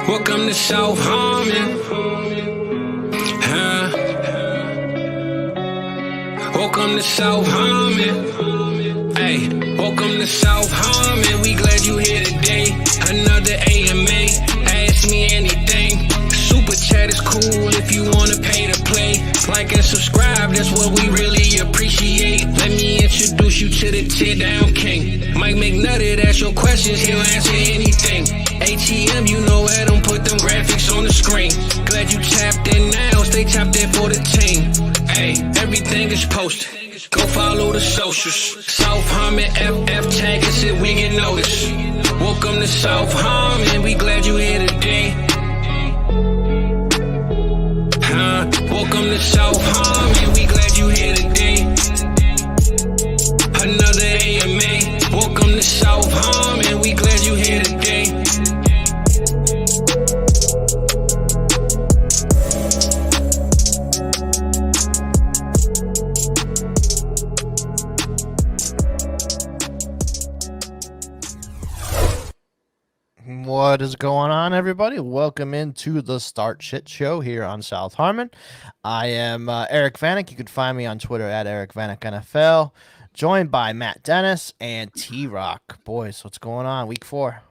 Welcome to South Harmon. Welcome to South Harmon. Hey, welcome to South Harmon. We glad you here today. Another AMA. Ask me anything. Super chat is cool if you wanna pay to play. Like and subscribe, that's what we really appreciate. Let me introduce you to the tear down king. Mike McNutty, that's your questions, he'll answer anything. ATM, you know I don't put them graphics on the screen. Glad you tapped in now, stay tapped in for the team. Hey, everything is posted. Go follow the socials. South Harmon FF tag us if we get noticed. Welcome to South Harmon, we glad you here today. Welcome to South Harmon, we glad you here today. Another AMA. Welcome to South Harmon, we glad you here today. What is going on, everybody? Welcome into the Start Shit Show here on South Harmon. I am Eric Vanek. You can find me on Twitter at Eric Vanek NFL. Joined by Matt Dennis and T-Rock. Boys, what's going on? Week 4.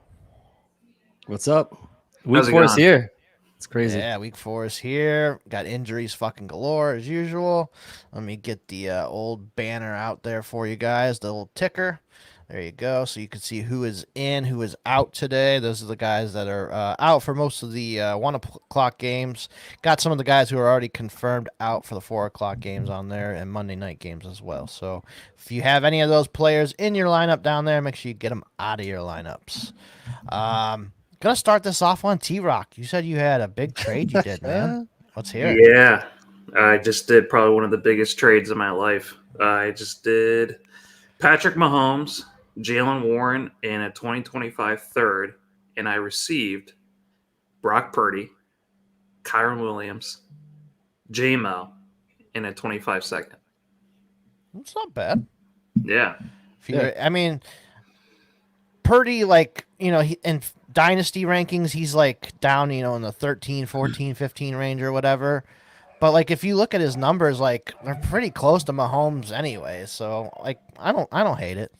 What's up? Week 4 is here. It's crazy. Yeah, week 4 is here. Got injuries fucking galore as usual. Let me get the old banner out there for you guys, the little ticker. There you go. So you can see who is in, who is out today. Those are the guys that are out for most of the 1 o'clock games. Got some of the guys who are already confirmed out for the 4 o'clock games on there and Monday night games as well. So if you have any of those players in your lineup down there, make sure you get them out of your lineups. Gonna start this off on T-Rock. You said you had a big trade you did, man. Let's hear it. Yeah, I just did probably one of the biggest trades of my life. I just did Patrick Mahomes, Jalen Warren, and a 2025 third, and I received Brock Purdy, Kyron Williams, J-Mo, and a 25 second. That's not bad. Yeah. I mean, Purdy, like, in Dynasty rankings, he's like down, in the 13, 14, 15 range or whatever. But like, if you look at his numbers, like, they're pretty close to Mahomes anyway. So like, I don't hate it.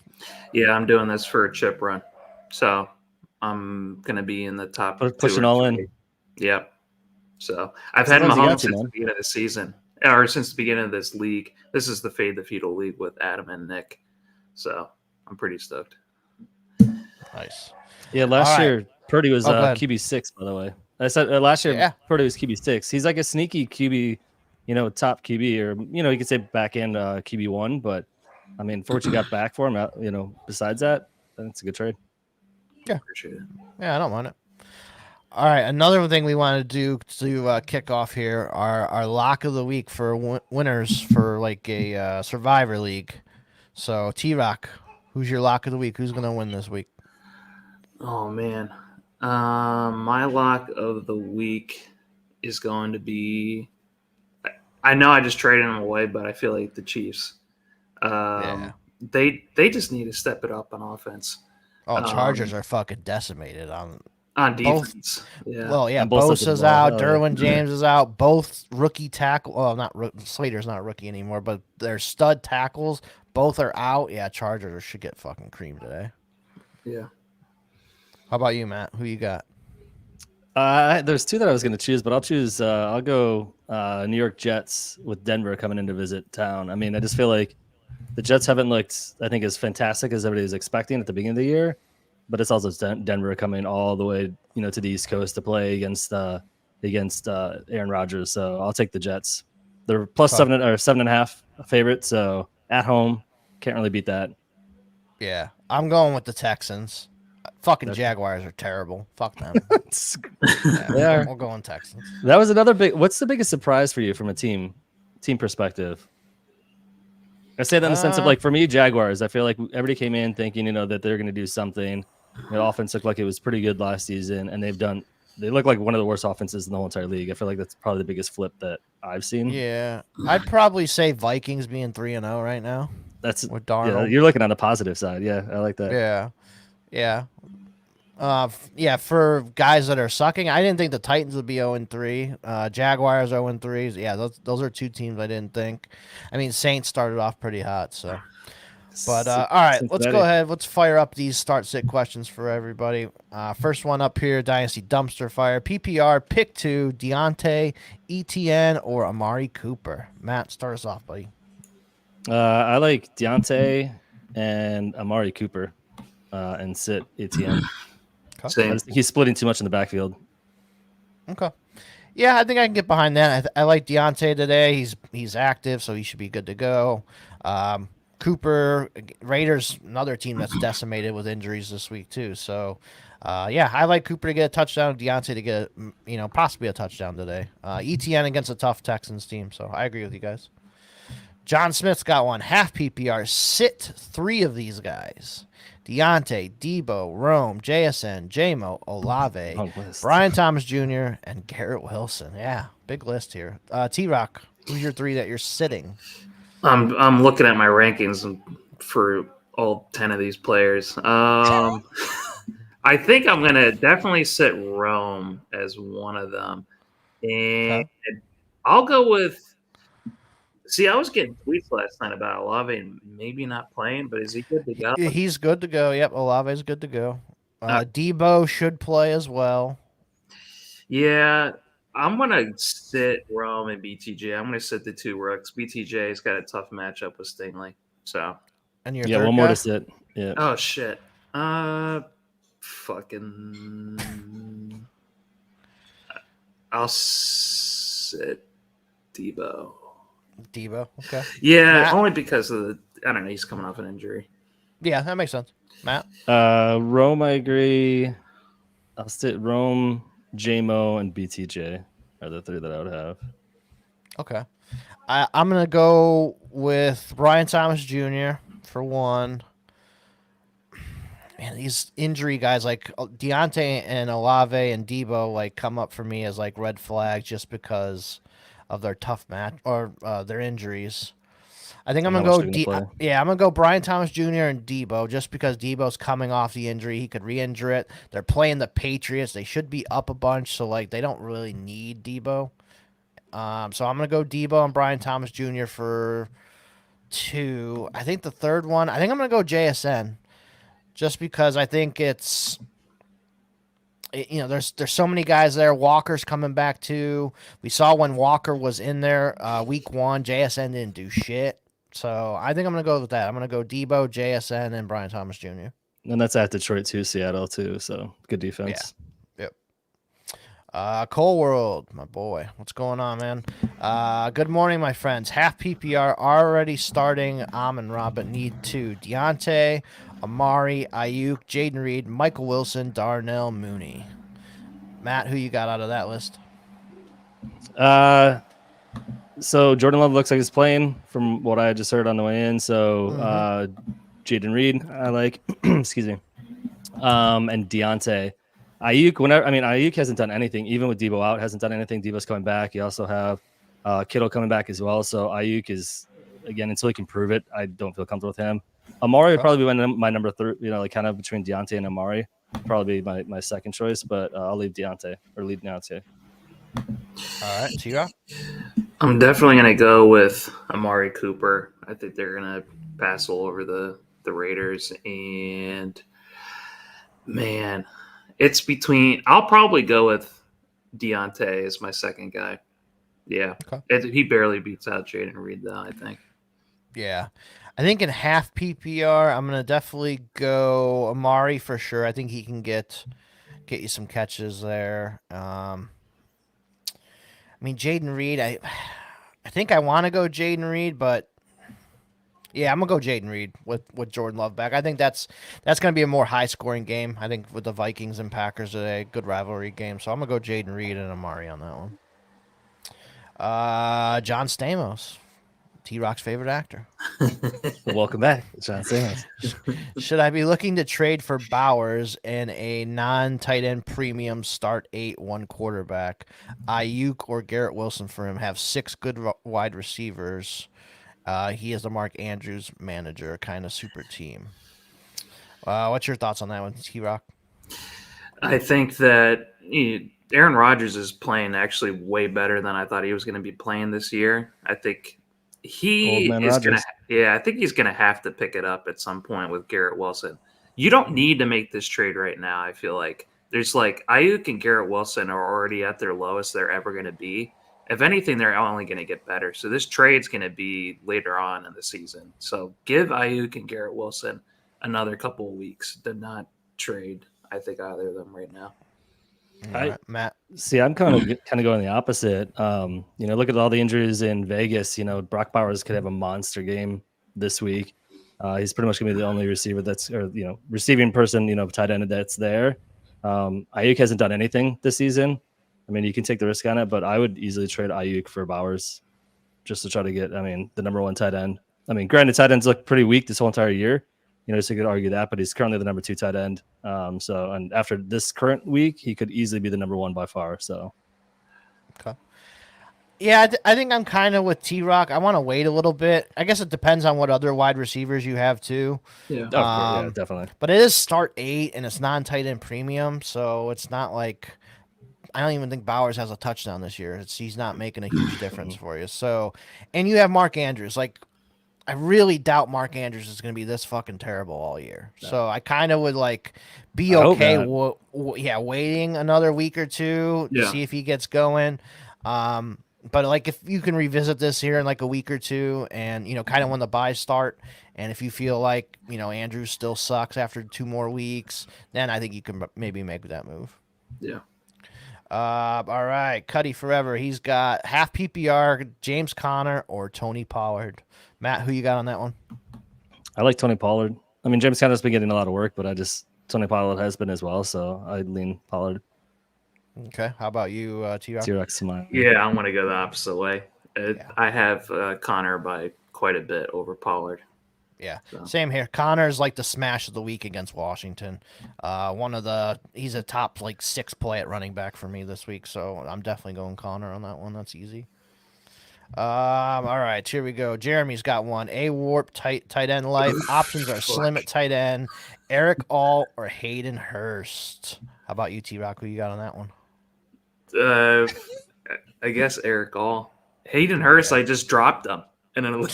Yeah, I'm doing this for a chip run, so I'm gonna be in the top. Pushing all in. Yep. So I've had Mahomes since the beginning of the season, or since the beginning of this league. This is the Fade the Feudal League with Adam and Nick, so I'm pretty stoked. Nice. Yeah, last year Purdy was QB6, by the way. I said last year Purdy was QB6. He's like a sneaky QB, top QB, or you could say back end QB1. But I mean, for what you got back for him, besides that, that's a good trade. Yeah, appreciate it. Yeah, I don't mind it. All right, another thing we want to do to kick off here our lock of the week for winners for like a Survivor League. So T-Rock, who's your lock of the week? Who's gonna win this week? Oh man. My lock of the week is going to be. I know I just traded him away, but I feel like the Chiefs. They just need to step it up on offense. Oh, Chargers are fucking decimated on defense. Yeah. Well, yeah, Bosa's out, Derwin James is out. Both rookie tackle. Well, Slater's not a rookie anymore, but their stud tackles both are out. Yeah, Chargers should get fucking creamed today. Yeah. How about you, Matt? Who you got? There's two that I was going to choose, but I'll go New York Jets with Denver coming in to visit town. I mean, I just feel like the Jets haven't looked, I think, as fantastic as everybody was expecting at the beginning of the year, but it's also Denver coming all the way, to the East Coast to play against Aaron Rodgers. So I'll take the Jets. They're plus 7.5 favorite, so at home, can't really beat that. Yeah, I'm going with the Texans. Fucking Jaguars are terrible. Fuck them. We'll go on Texans. That was another big. What's the biggest surprise for you from a team perspective? I say that in the sense of, like, for me, Jaguars. I feel like everybody came in thinking, that they're going to do something. The offense looked like it was pretty good last season, and they look like one of the worst offenses in the whole entire league. I feel like that's probably the biggest flip that I've seen. Yeah, I'd probably say Vikings being 3-0 right now. That's with Darnold. Yeah, you're looking on the positive side. Yeah, I like that. Yeah. Yeah, for guys that are sucking, I didn't think the Titans would be 0-3. Jaguars 0-3. Yeah, those are two teams I didn't think. I mean, Saints started off pretty hot, so. But all right, let's go Cincinnati. ahead. Let's fire up these start sit questions for everybody. First one up here, Dynasty Dumpster Fire. PPR, pick two, Deontay, ETN, or Amari Cooper. Matt, start us off, buddy. I like Deontay and Amari Cooper and sit ATN. I Same. just think he's splitting too much in the backfield. Okay. Yeah, I think I can get behind that. I like Deontay today. He's active, so he should be good to go. Cooper, Raiders, another team that's decimated with injuries this week too. So, yeah, I like Cooper to get a touchdown, Deontay to get, possibly a touchdown today. ETN against a tough Texans team. So I agree with you guys. John Smith's got one. Half PPR. Sit three of these guys. Deontay, Debo, Rome, JSN, JMO, Olave, Long list. Brian Thomas Jr., and Garrett Wilson. Yeah, big list here. T-Rock, who's your three that you're sitting? I'm looking at my rankings for all 10 of these players. I think I'm gonna definitely sit Rome as one of them, and I'll go with. See, I was getting tweets last night about Olave maybe not playing, but is he good to go? He's good to go. Yep, Olave's good to go. Debo should play as well. Yeah, I'm gonna sit Rome and BTJ. I'm gonna sit the two rooks. BTJ's got a tough matchup with Stingley. So, And your Yeah, third one more guy? to sit. Yeah. oh shit. Fucking. I'll sit Debo. Debo. Okay. Yeah, Matt? only because of the. I don't know. He's coming off an injury. Yeah, that makes sense. Matt? Rome, I agree. I'll sit Rome, JMO, and BTJ are the three that I would have. Okay. I'm going to go with Brian Thomas Jr. for one. Man, these injury guys like Deontay and Olave and Debo like come up for me as like red flags just because of their tough match or their injuries. I think I'm How gonna much go. they're gonna play. Yeah, I'm gonna go Brian Thomas Jr. and Debo just because Debo's coming off the injury. He could re-injure it. They're playing the Patriots. They should be up a bunch, so like they don't really need Debo. So I'm gonna go Debo and Brian Thomas Jr. for two. I think the third one. I think I'm gonna go JSN, just because I think it's. There's so many guys there. Walker's coming back too. We saw when Walker was in there week one, JSN didn't do shit. So I think I'm going to go with that. I'm going to go Debo, JSN, and Brian Thomas Jr. And that's at Detroit too, Seattle too. So good defense. Yep. Cole World, my boy. What's going on, man? Good morning, my friends. Half PPR already starting Amon Ra, but need two. Deontay, Amari, Ayuk, Jaden Reed, Michael Wilson, Darnell Mooney. Matt, who you got out of that list? So Jordan Love looks like he's playing from what I just heard on the way in. So Jaden Reed, I like. Excuse me. And Deontay. Ayuk hasn't done anything, even with Debo out, hasn't done anything. Debo's coming back. You also have Kittle coming back as well. So Ayuk is, again, until he can prove it, I don't feel comfortable with him. Amari would probably be my number three, like kind of between Deontay and Amari. Probably be my second choice, but I'll leave Deontay or leave Deontay. All right, T-Rock. I'm definitely going to go with Amari Cooper. I think they're going to pass all over the Raiders. And, man, it's between – I'll probably go with Deontay as my second guy. Yeah. Okay. He barely beats out Jaden Reed, though, I think. Yeah. I think in half PPR, I'm going to definitely go Amari for sure. I think he can get you some catches there. Jaden Reed, I think I want to go Jaden Reed, but yeah, I'm going to go Jaden Reed with Jordan Love back. I think that's going to be a more high-scoring game. I think with the Vikings and Packers today, good rivalry game. So I'm going to go Jaden Reed and Amari on that one. John Stamos, T-Rock's favorite actor. Welcome back, John Stamos. Should I be looking to trade for Bowers and a non-tight end premium start 8-1 quarterback? Ayuk or Garrett Wilson for him have 6 good wide receivers. He is the Mark Andrews manager, kind of super team. What's your thoughts on that one, T-Rock? I think that Aaron Rodgers is playing actually way better than I thought he was going to be playing this year. I think Old he man is going to, Rodgers. yeah, I think he's going to have to pick it up at some point with Garrett Wilson. You don't need to make this trade right now. I feel like there's like Ayuk and Garrett Wilson are already at their lowest they're ever going to be. If anything, they're only going to get better. So this trade's going to be later on in the season. So give Ayuk and Garrett Wilson another couple of weeks. Do not trade, I think, either of them right now. All right, Matt. See, I'm kind of going the opposite. Look at all the injuries in Vegas. Brock Bowers could have a monster game this week. He's pretty much going to be the only receiver receiving person, tight end that's there. Ayuk hasn't done anything this season. I mean, you can take the risk on it, but I would easily trade Ayuk for Bowers just to try to get, the number one tight end. I mean, granted, tight ends look pretty weak this whole entire year. So you could argue that, but he's currently the number 2 tight end. And after this current week, he could easily be the number 1 by far. So, okay. Yeah, I think I'm kind of with T-Rock. I want to wait a little bit. I guess it depends on what other wide receivers you have too. Yeah, yeah, definitely. But it is start 8 and it's non-tight end premium, so it's not like I don't even think Bowers has a touchdown this year. He's not making a huge difference for you. So, and you have Mark Andrews. Like, I really doubt Mark Andrews is going to be this fucking terrible all year. No. So I kind of would be okay. Waiting another week or two to see if he gets going. But if you can revisit this here in a week or two, and kind of when the buys start, and if you feel like Andrews still sucks after 2 more weeks, then I think you can maybe make that move. Yeah. All right, Cuddy Forever. He's got half PPR, James Conner or Tony Pollard. Matt, who you got on that one? I like Tony Pollard. I mean, James Conner's been getting a lot of work, but Tony Pollard has been as well, so I'd lean Pollard. Okay, how about you, T-Rock? T-Rock's mine. Yeah, I'm going to go the opposite way. I have Conner by quite a bit over Pollard. Yeah, so. Same here. Connor's the smash of the week against Washington. He's a top 6 play at running back for me this week, so I'm definitely going Connor on that one. That's easy. All right, here we go. Jeremy's got one. A-Warp tight end life. Options are slim at tight end. Eric All or Hayden Hurst. How about you, T-Rock? Who you got on that one? I guess Eric All. Hayden Hurst, I just dropped him. And then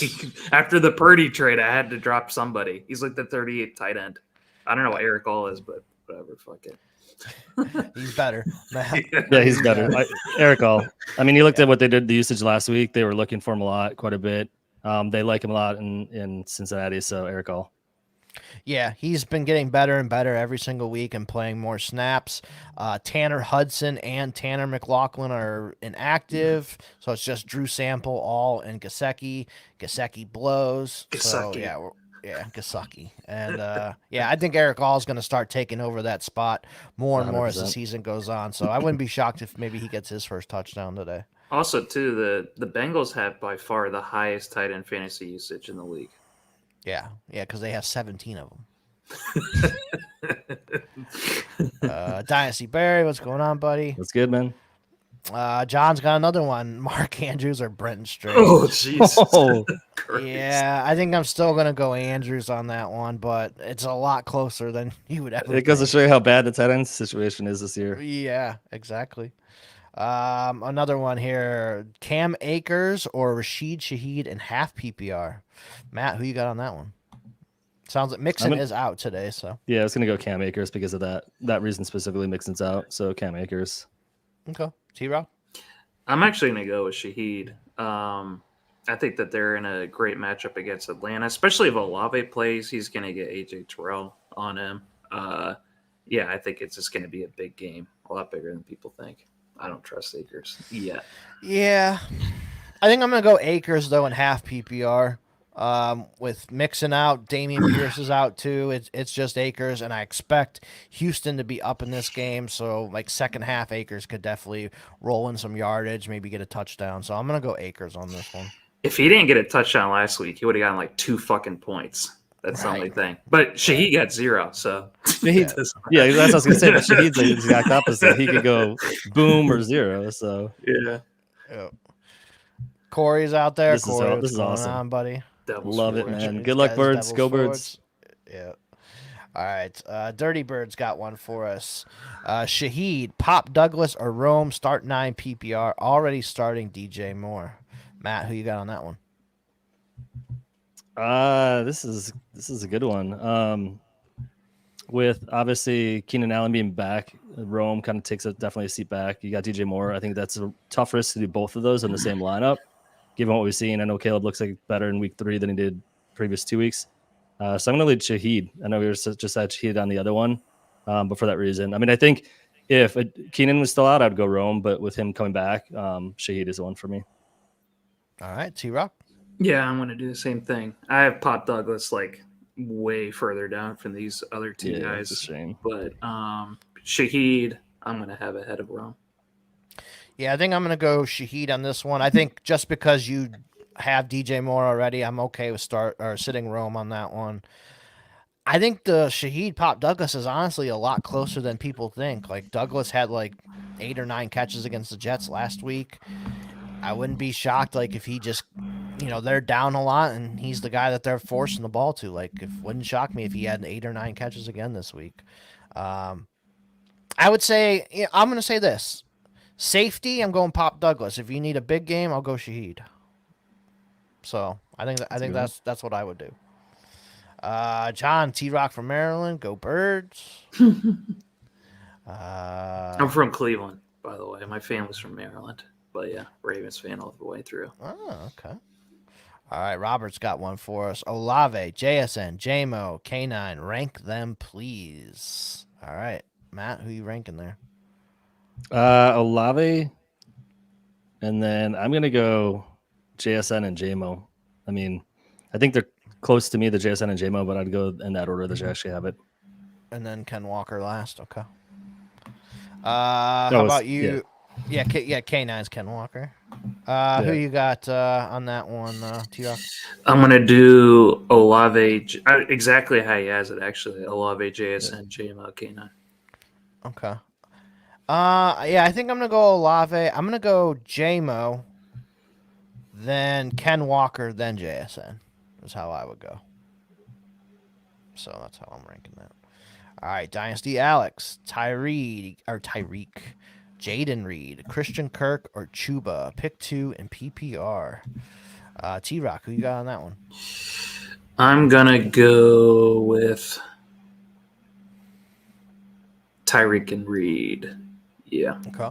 after the Purdy trade, I had to drop somebody. He's the 38th tight end. I don't know what Eric All is, but whatever. Fuck it. He's better. Yeah, he's better. Eric All. I mean, you looked at what they did, the usage last week. They were looking for him quite a bit. They like him a lot in Cincinnati, so Eric All. Yeah, he's been getting better and better every single week and playing more snaps. Tanner Hudson and Tanner McLaughlin are inactive, so it's just Drew Sample, All, and Gesicki. Gesicki blows. Gesicki. So, Gesicki. And, I think Eric All is going to start taking over that spot more and 100%. More as the season goes on, so I wouldn't be shocked if maybe he gets his first touchdown today. Also, too, the Bengals have by far the highest tight end fantasy usage in the league. Yeah, because they have 17 of them. Dynasty Barry, what's going on, buddy? That's good, man. John's got another one. Mark Andrews or Brenton Strange. Oh, Jesus. Yeah, I think I'm still going to go Andrews on that one, but it's a lot closer than you would ever It goes to show you how bad the tight end situation is this year. Yeah, exactly. Another one here. Cam Akers or Rashid Shaheed in half PPR. Matt, who you got on that one? Sounds like Mixon is out today, so. Yeah, I was going to go Cam Akers because of that reason specifically. Mixon's out, so Cam Akers. Okay. T-Rob? I'm actually going to go with Shaheed. I think that they're in a great matchup against Atlanta, especially if Olave plays. He's going to get A.J. Terrell on him. I think it's just going to be a big game, a lot bigger than people think. I don't trust Akers yet. Yeah. I think I'm going to go Akers, though, in half PPR. With Mixon out, Damian Pierce is out too. It's just Akers, and I expect Houston to be up in this game. So second half, Akers could definitely roll in some yardage, maybe get a touchdown. So I'm gonna go Akers on this one. If he didn't get a touchdown last week, he would have gotten 2 fucking points. That's the only thing. But Shaheed got 0, so yeah, that's what I was gonna say. But Shaheed's the exact opposite. He could go boom or 0. So yeah. Corey's out there. This is awesome, buddy. Love it, man. Good luck, Birds. Go Birds. Yeah. All right. Dirty Bird's got one for us. Shaheed, Pop Douglas, or Rome, start 9 PPR. Already starting DJ Moore. Matt, who you got on that one? This is a good one. With obviously Keenan Allen being back, Rome kind of takes definitely a seat back. You got DJ Moore. I think that's a tough risk to do both of those in the same lineup, given what we've seen. I know Caleb looks like better in week 3 than he did previous 2 weeks. So I'm going to lead Shaheed. I know we were just at Shaheed on the other one, but for that reason, I mean, I think if Keenan was still out, I'd go Rome, but with him coming back, Shaheed is the one for me. All right, T-Rock. Yeah, I'm going to do the same thing. I have Pop Douglas like way further down from these other two guys. It's a shame. But Shaheed, I'm going to have ahead of Rome. Yeah, I think I'm going to go Shaheed on this one. I think just because you have DJ Moore already, I'm okay with sitting Rome on that one. I think the Shaheed Pop Douglas is honestly a lot closer than people think. Like Douglas had like 8 or 9 catches against the Jets last week. I wouldn't be shocked like if he just, they're down a lot and he's the guy that they're forcing the ball to. Like, it wouldn't shock me if he had 8 or 9 catches again this week. I would say I'm going to say this. Safety, I'm going Pop Douglas. If you need a big game, I'll go Shaheed. So I think that's what I would do. John T-Rock from Maryland, go Birds. I'm from Cleveland, by the way. My family's from Maryland, but yeah, Ravens fan all the way through. Oh, okay. All right, Robert's got one for us. Olave, JSN, JMO, K9, rank them, please. All right, Matt, who you ranking there? Olave, and then I'm gonna go JSN and JMO. I mean, I think they're close to me, the JSN and JMO, but I'd go in that order that you actually have it. And then Ken Walker last. Okay. How about you? Yeah, K9's Ken Walker. Who you got on that one, T-Rock? I'm going to do Olave, exactly how he has it, actually. Olave, JSN, JMO, K9. Okay. Yeah, I think I'm going to go Olave. I'm going to go JMO, then Ken Walker, then JSN is how I would go. So that's how I'm ranking that. All right, Dynasty Alex, Tyreek, Jaden Reed, Christian Kirk, or Chuba. Pick 2 in PPR. T-Rock, who you got on that one? I'm going to go with Tyreek and Reed. Yeah. Okay.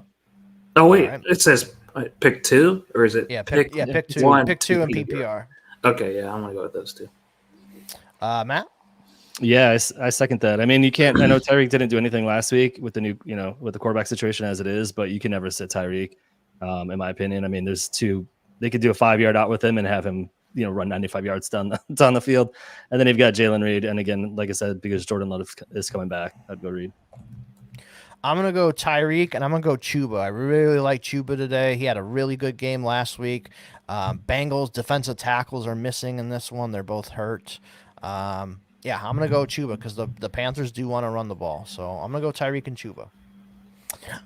Oh, wait. Right. It says pick 2? Or is it pick 2? 1, pick 2 in PPR. Okay, yeah, I'm going to go with those 2. Matt? Yeah, I second that. I mean, you can't. I know Tyreek didn't do anything last week with the new, with the quarterback situation as it is, but you can never sit Tyreek, in my opinion. I mean, there's 2. They could do a 5-yard out with him and have him, run 95 yards down the field, and then you've got Jalen Reed. And again, like I said, because Jordan Love is coming back, I'd go Reed. I'm gonna go Tyreek and I'm gonna go Chuba. I really like Chuba today. He had a really good game last week. Bengals defensive tackles are missing in this one. They're both hurt. Yeah, I'm going to go Chuba because the Panthers do want to run the ball. So I'm going to go Tyreek and Chuba.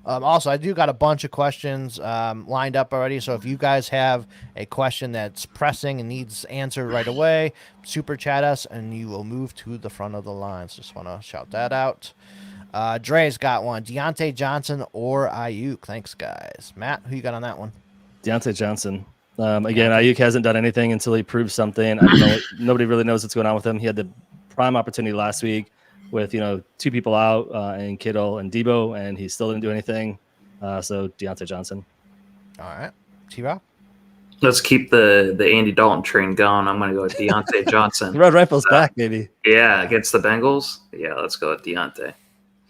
Also, I do got a bunch of questions lined up already. So if you guys have a question that's pressing and needs answered right away, super chat us and you will move to the front of the lines. Just want to shout that out. Dre's got one. Deontay Johnson or Ayuk. Thanks, guys. Matt, who you got on that one? Deontay Johnson. Again, Ayuk hasn't done anything until he proves something. I don't know. Nobody really knows what's going on with him. He had the prime opportunity last week with 2 people out and Kittle and Debo, and he still didn't do anything. So Deontay Johnson. All right, T-Rock. Let's keep the Andy Dalton train going. I'm going to go with Deontay Johnson. Red Rifle's back, maybe. Yeah, against the Bengals. Yeah, let's go with Deontay.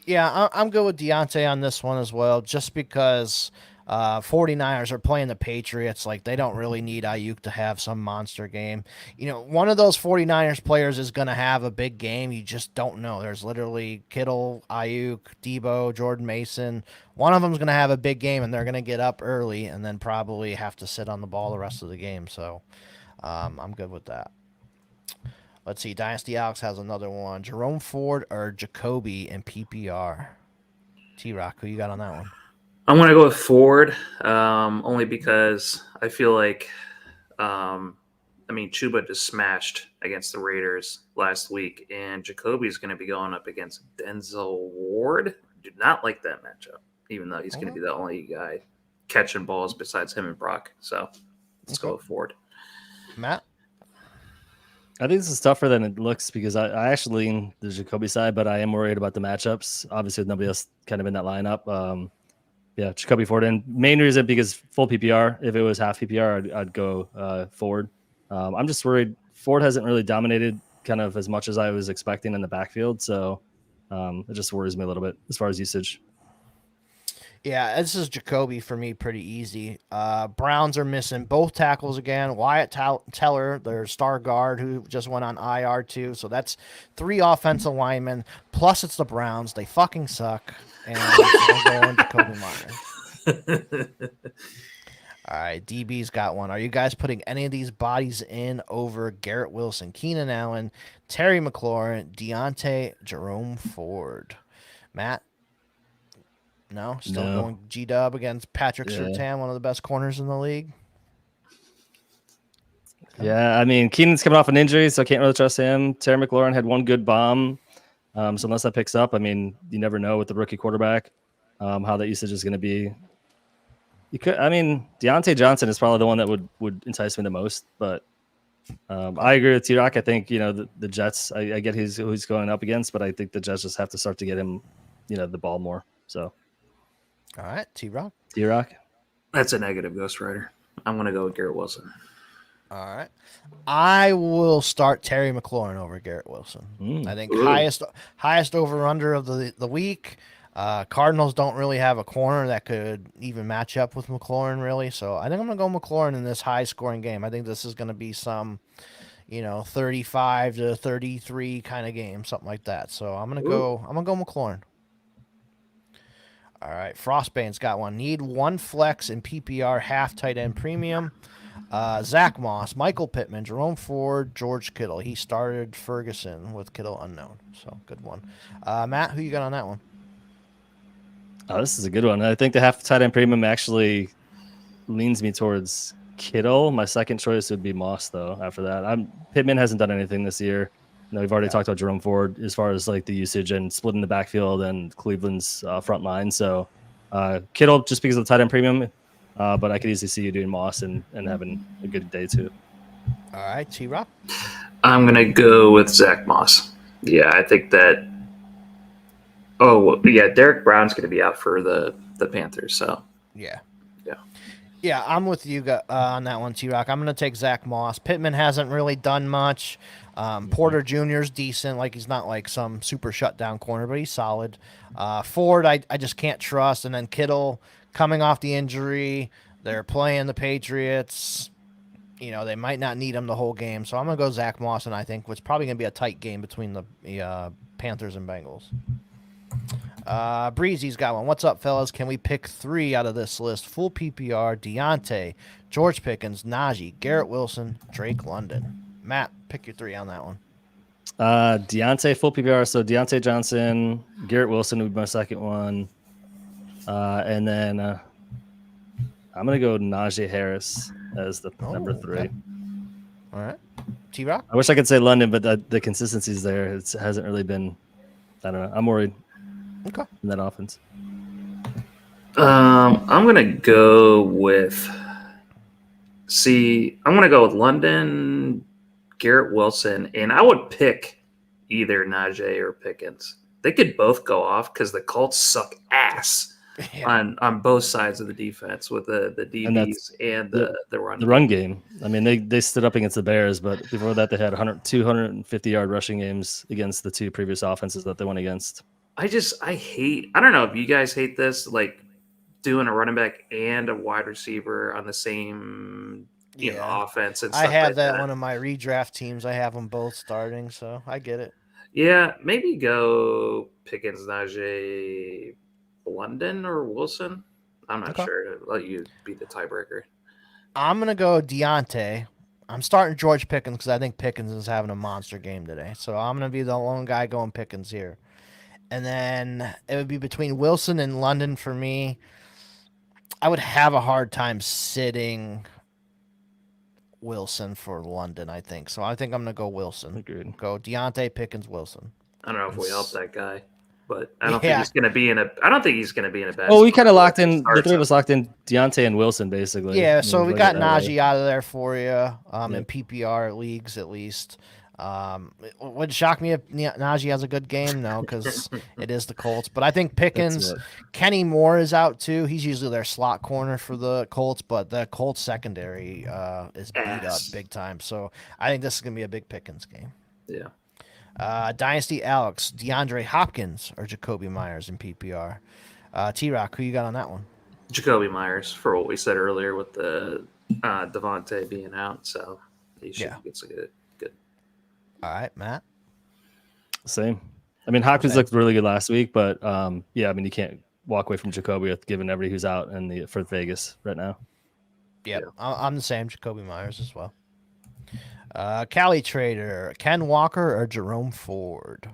Yeah, I'm good with Deontay on this one as well, just because 49ers are playing the Patriots. Like, they don't really need Ayuk to have some monster game. One of those 49ers players is going to have a big game. You just don't know. There's literally Kittle, Ayuk, Debo, Jordan Mason. One of them is going to have a big game, and they're going to get up early and then probably have to sit on the ball the rest of the game. So I'm good with that. Let's see. Dynasty Alex has another one. Jerome Ford or Jacoby in PPR. T-Rock, who you got on that one? I'm going to go with Ford, only because I feel like I mean, Chuba just smashed against the Raiders last week, and Jacoby's going to be going up against Denzel Ward. Do not like that matchup, even though he's going to be the only guy catching balls besides him and Brock. So let's go with Ford. Matt? I think this is tougher than it looks because I actually lean the Jacoby side, but I am worried about the matchups. Obviously, with nobody else kind of in that lineup. Yeah, Jacoby Ford. And main reason because full PPR. If it was half PPR, I'd go Ford. I'm just worried Ford hasn't really dominated kind of as much as I was expecting in the backfield. So it just worries me a little bit as far as usage. Yeah, this is Jacoby for me pretty easy. Browns are missing both tackles again. Wyatt Teller, their star guard, who just went on IR too. So that's 3 offensive linemen. Plus it's the Browns. They fucking suck. And I'm going Jacoby Myers. All right, DB's got one. Are you guys putting any of these bodies in over Garrett Wilson, Keenan Allen, Terry McLaurin, Deontay, Jerome Ford? Matt? No? Still going G-Dub against Patrick Surtain, one of the best corners in the league? Yeah, I mean, Keenan's coming off an injury, so I can't really trust him. Terry McLaurin had one good bomb. So unless that picks up, I mean, you never know with the rookie quarterback how that usage is going to be. Deontay Johnson is probably the one that would entice me the most, but I agree with T-Rock. I think, the Jets, I get who he's going up against, but I think the Jets just have to start to get him, the ball more. So. All right, T-Rock. T-Rock. That's a negative, Ghost Rider. I'm going to go with Garrett Wilson. All right. I will start Terry McLaurin over Garrett Wilson. I think highest over-under of the week. Cardinals don't really have a corner that could even match up with McLaurin, really. So I think I'm going to go McLaurin in this high-scoring game. I think this is going to be some, 35 to 33 kind of game, something like that. So I'm going to go McLaurin. All right, Frostbane's got one. Need one flex in PPR, half tight end premium. Zach Moss, Michael Pittman, Jerome Ford, George Kittle. He started Ferguson with Kittle unknown. So good one. Matt, who you got on that one? Oh, this is a good one. I think the half tight end premium actually leans me towards Kittle. My second choice would be Moss, though. After that, Pittman hasn't done anything this year. We've already talked about Jerome Ford as far as like the usage and splitting the backfield and Cleveland's front line. So Kittle just because of the tight end premium, but I could easily see you doing Moss and having a good day too. All right, T-Rock. I'm going to go with Zach Moss. Yeah, I think that. Oh, yeah, Derek Brown's going to be out for the Panthers. So Yeah, I'm with you on that one, T-Rock. I'm going to take Zach Moss. Pittman hasn't really done much. Porter Jr.'s decent. Like, he's not like some super shutdown corner, but he's solid. Ford, I just can't trust. And then Kittle coming off the injury. They're playing the Patriots. They might not need him the whole game. So I'm going to go Zach Moss, and I think it's probably going to be a tight game between the Panthers and Bengals. Breezy's got one. What's up, fellas? Can we pick 3 out of this list? Full PPR, Deontay, George Pickens, Najee, Garrett Wilson, Drake London. Matt, pick your 3 on that one. Deontay, full PPR. So Deontay Johnson, Garrett Wilson would be my second one. And then I'm going to go Najee Harris as the number 3. Okay. All right. T-Rock? I wish I could say London, but the consistency's there. It hasn't really been, I don't know. I'm worried. Okay. In that offense. I'm going to go with London, Garrett Wilson, and I would pick either Najee or Pickens. They could both go off because the Colts suck ass on both sides of the defense with the DBs and the run. The run game. I mean, they stood up against the Bears, but before that they had 250-yard rushing games against the 2 previous offenses that they went against. I don't know if you guys hate this, like doing a running back and a wide receiver on the same offense and stuff. I have that one of my redraft teams. I have them both starting, so I get it. Yeah, maybe go Pickens, Najee, London, or Wilson. I'm not sure. I'll let you be the tiebreaker. I'm going to go Deontay. I'm starting George Pickens because I think Pickens is having a monster game today. So I'm going to be the lone guy going Pickens here. And then it would be between Wilson and London for me. I would have a hard time sitting Wilson for London, I think. So I think I'm going to go Wilson. Agreed. Go Deontay, Pickens, Wilson. I don't know if we help that guy, but I don't think Yeah. he's going to be in a. I don't think he's going to be in a bad. Well, we spot kind of where locked he in. The starts three of him. us locked in Deontay and Wilson, basically. Yeah, I so mean, we look got at that way. Najee out of there for you in Yep. PPR leagues at least. It would shock me if Najee has a good game, no, because it is the Colts. But I think Pickens, That's Kenny Moore is out too. He's usually their slot corner for the Colts, but the Colts secondary is beat up Ass. big time. So I think this is gonna be a big Pickens game. Yeah. Dynasty Alex, DeAndre Hopkins or Jacoby Myers in PPR. T-Rock, who you got on that one? Jacoby Myers for what we said earlier with the Devonta being out, so he should get some good. All right, Matt. Same. I mean, Hopkins Same. looked really good last week, but yeah, I mean, you can't walk away from Jacoby with given everybody who's out for Vegas right now. Yep, Yeah. I'm the same. Jacoby Myers as well. Cali Trader, Ken Walker or Jerome Ford?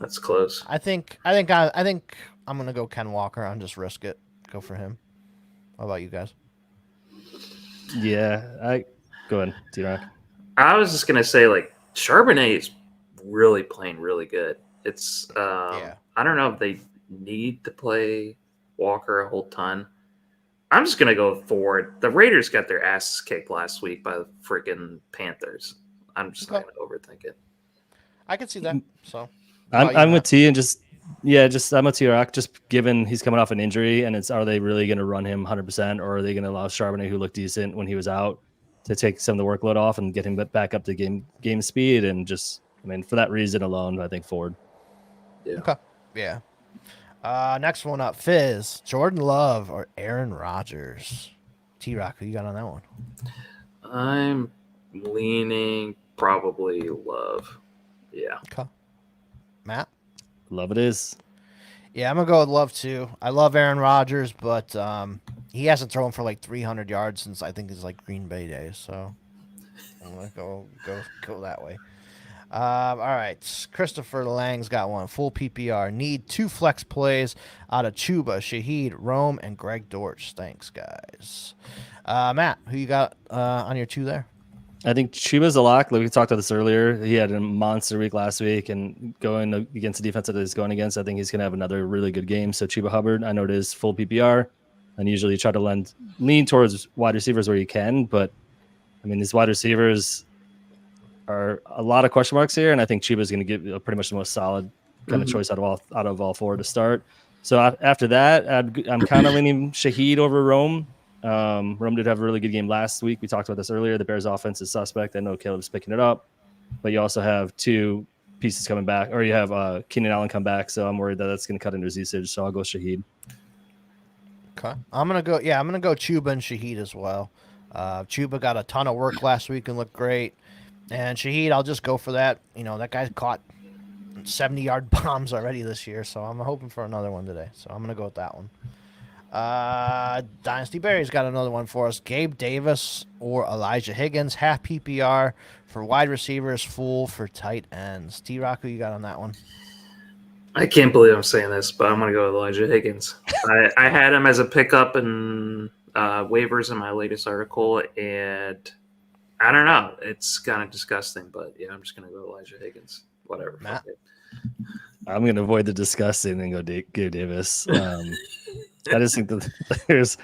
That's close. I think I'm gonna go Ken Walker. I'm just risk it. Go for him. How about you guys? Yeah, go ahead, T-Rock. I was just gonna say, like, Charbonnet is really playing really good. It's I don't know if they need to play Walker a whole ton. I'm just gonna go Ford. The Raiders got their asses kicked last week by the freaking Panthers. I'm just not gonna overthink it. I can see that. So I'm with T and I'm with T-Rock. Just given he's coming off an injury, and are they really going to run him 100%, or are they going to allow Charbonnet, who looked decent when he was out, to take some of the workload off and get him back up to game speed? And just, I mean, for that reason alone, I think Ford. Yeah. Okay. Yeah. Next one up, Fizz, Jordan Love or Aaron Rodgers? T-Rock, who you got on that one? I'm leaning probably Love. Yeah. Okay. Matt? Love it is. Yeah, I'm going to go with Love too. I love Aaron Rodgers, but he hasn't thrown for like 300 yards since I think it's like Green Bay days. So I'm going to go that way. All right. Christopher Lang's got one. Full PPR. Need 2 flex plays out of Chuba, Shaheed, Rome, and Greg Dortch. Thanks, guys. Matt, who you got on your 2 there? I think Chuba's a lock. Like we talked about this earlier. He had a monster week last week, and going against the defense that he's going against, I think he's going to have another really good game. So Chuba Hubbard, I know it is full PPR, and usually you try to lean towards wide receivers where you can, but I mean, these wide receivers are a lot of question marks here, and I think Chuba's going to give pretty much the most solid kind of choice out of all 4 to start. So after that, I'm kind of leaning Shaheed over Rome. Rome did have a really good game last week. We talked about this earlier. The Bears offense is suspect. I know Caleb's picking it up, but you also have 2 pieces coming back, or you have Keenan Allen come back. So I'm worried that that's going to cut into his usage. So I'll go Shaheed. Okay. I'm going to go Chuba and Shaheed as well. Chuba got a ton of work last week and looked great. And Shaheed, I'll just go for that. You know, that guy's caught 70-yard bombs already this year, so I'm hoping for another one today. So I'm going to go with that one. Dynasty Barry's got another one for us. Gabe Davis or Elijah Higgins, half PPR for wide receivers, full for tight ends. T-Rock, who you got on that one? I can't believe I'm saying this, but I'm going to go with Elijah Higgins. I had him as a pickup in waivers in my latest article, and I don't know. It's kind of disgusting, but yeah, I'm just going to go Elijah Higgins. Whatever. Matt? Fuck it. I'm going to avoid the disgusting and go Gabe Davis. I just think that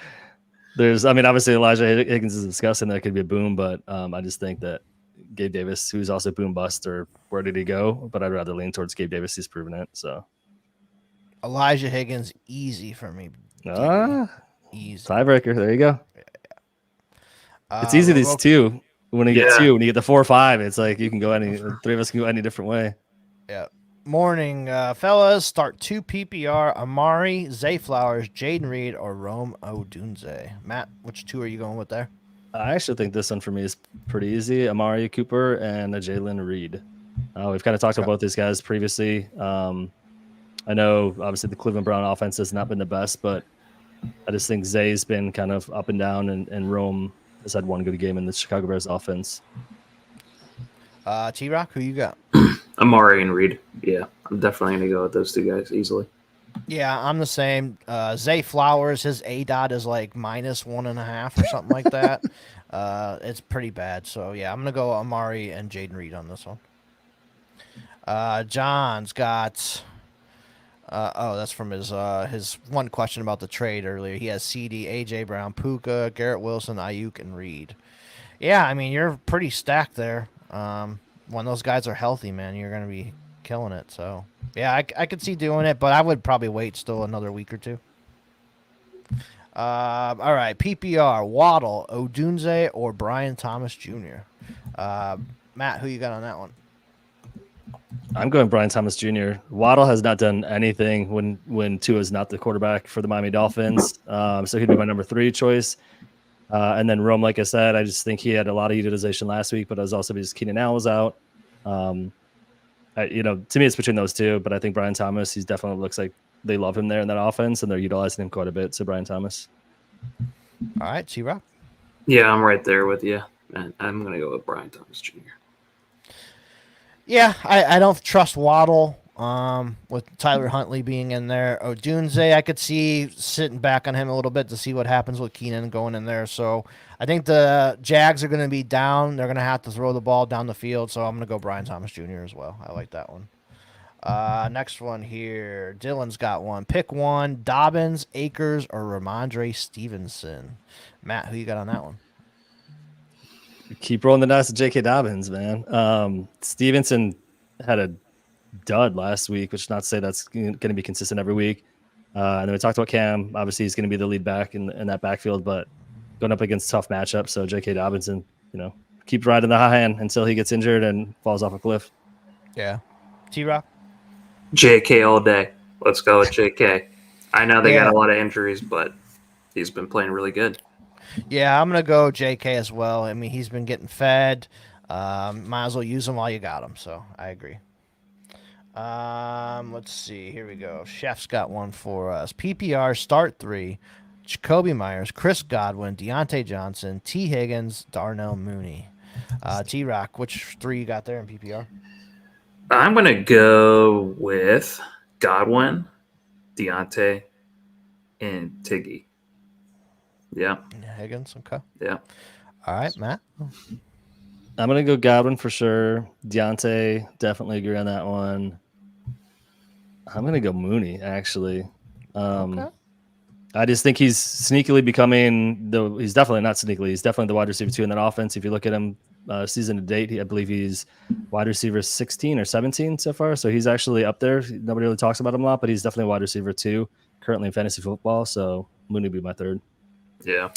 there's. I mean, obviously Elijah Higgins is discussing that could be a boom, but I just think that Gabe Davis, who's also boom bust, or where did he go? But I'd rather lean towards Gabe Davis. He's proven it. So Elijah Higgins, easy for me. Easy. Tiebreaker. There you go. It's easy these 2. When you get 2, when you get the 4 or 5, it's like you can go the 3 of us can go any different way. Yeah. Morning, fellas. Start 2 PPR. Amari, Zay Flowers, Jaden Reed, or Rome Odunze. Matt, which 2 are you going with there? I actually think this one for me is pretty easy. Amari Cooper and Jalen Reed. We've kind of talked about both these guys previously. I know, obviously, the Cleveland Brown offense has not been the best, but I just think Zay's been kind of up and down, and Rome has had one good game in the Chicago Bears offense. T-Rock, who you got? Amari and Reed. Yeah, I'm definitely going to go with those 2 guys easily. Yeah, I'm the same. Zay Flowers, his A dot is like -1.5 or something like that. It's pretty bad. So yeah, I'm gonna go Amari and Jaden Reed on this one. John's got. Oh, that's from his one question about the trade earlier. He has CD, AJ Brown, Puka, Garrett Wilson, Ayuk, and Reed. Yeah, I mean you're pretty stacked there. When those guys are healthy, man, you're gonna be killing it. So yeah, I could see doing it, but I would probably wait still another week or two. All right, PPR, Waddle, Odunze, or Brian Thomas Jr. Matt, who you got on that one? I'm going Brian Thomas Jr. Waddle has not done anything when Tua is not the quarterback for the Miami Dolphins, so he'd be my number 3 choice. And then Rome, like I said, I just think he had a lot of utilization last week, but it was also because Keenan Allen was out. To me, it's between those two, but I think Brian Thomas, he definitely looks like they love him there in that offense, and they're utilizing him quite a bit. So Brian Thomas. All right, T-Rock. Yeah, I'm right there with you. And I'm going to go with Brian Thomas Jr. Yeah, I don't trust Waddle with Tyler Huntley being in there. Odunze, I could see sitting back on him a little bit to see what happens with Keenan going in there. So I think the Jags are going to be down. They're going to have to throw the ball down the field. So I'm going to go Brian Thomas Jr. as well. I like that one. Next one here. Dylan's got one. Pick one. Dobbins, Akers, or Ramondre Stevenson. Matt, who you got on that one? Keep rolling the dice with J.K. Dobbins, man. Stevenson had a dud last week, which is not to say that's going to be consistent every week. And then we talked about Cam. Obviously, he's going to be the lead back in that backfield, but going up against tough matchups. So J.K. Dobbins, and keep riding the high end until he gets injured and falls off a cliff. Yeah. T-Rock? JK all day. Let's go with JK. I know they got a lot of injuries, but he's been playing really good. Yeah, I'm going to go JK as well. I mean, he's been getting fed. Might as well use him while you got him, so I agree. Let's see. Here we go. Chef's got one for us. PPR, start 3. Jacoby Myers, Chris Godwin, Deontay Johnson, T. Higgins, Darnell Mooney. T-Rock, which 3 you got there in PPR? I'm going to go with Godwin, Deontay, and Tiggy. Yeah. Higgins, okay. Yeah. All right, Matt. I'm going to go Godwin for sure. Deontay, definitely agree on that one. I'm going to go Mooney, actually. Okay. I just think he's sneakily becoming he's definitely not sneakily. He's definitely the wide receiver 2 in that offense. If you look at him season to date, I believe he's wide receiver 16 or 17 so far. So he's actually up there. Nobody really talks about him a lot, but he's definitely wide receiver 2 currently in fantasy football. So Mooney would be my 3rd. Yeah.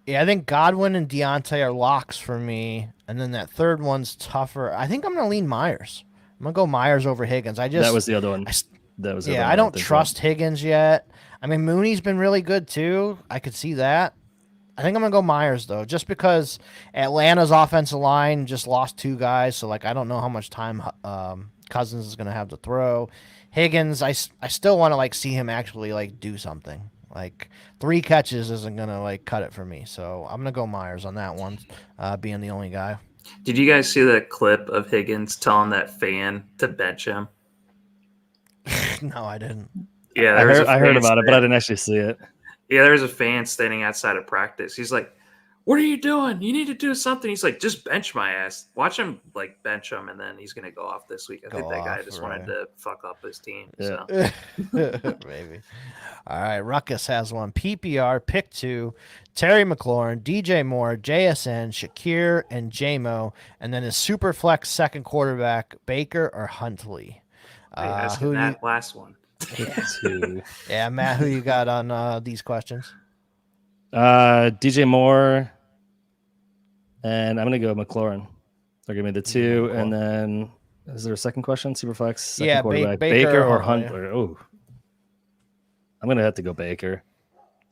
Yeah, I think Godwin and Deontay are locks for me. And then that 3rd one's tougher. I think I'm going to lean Myers. I'm going to go Myers over Higgins. That was the other one. I don't trust Higgins yet. I mean, Mooney's been really good too. I could see that. I think I'm going to go Myers, though, just because Atlanta's offensive line just lost 2 guys. So, I don't know how much time Cousins is going to have to throw. Higgins, I still want to, see him actually, do something. 3 catches isn't going to, cut it for me. So, I'm going to go Myers on that one, being the only guy. Did you guys see that clip of Higgins telling that fan to bench him? No, I didn't. Yeah, I heard about it, but I didn't actually see it. Yeah, there's a fan standing outside of practice. He's like, "What are you doing? You need to do something." He's like, "Just bench my ass. Watch him bench him, and then he's gonna go off this week." I think that guy just wanted to fuck up his team. Yeah. So. Maybe. All right, Ruckus has one. PPR, pick 2, Terry McLaurin, DJ Moore, JSN, Shakir, and JMO, and then his super flex second quarterback, Baker or Huntley. Who that last one? Yeah, Matt, who you got on these questions? DJ Moore, and I'm going to go McLaurin. They're giving me the 2, and then is there a second question? Superflex, second quarterback, Baker or Huntley? Yeah. Oh, I'm going to have to go Baker.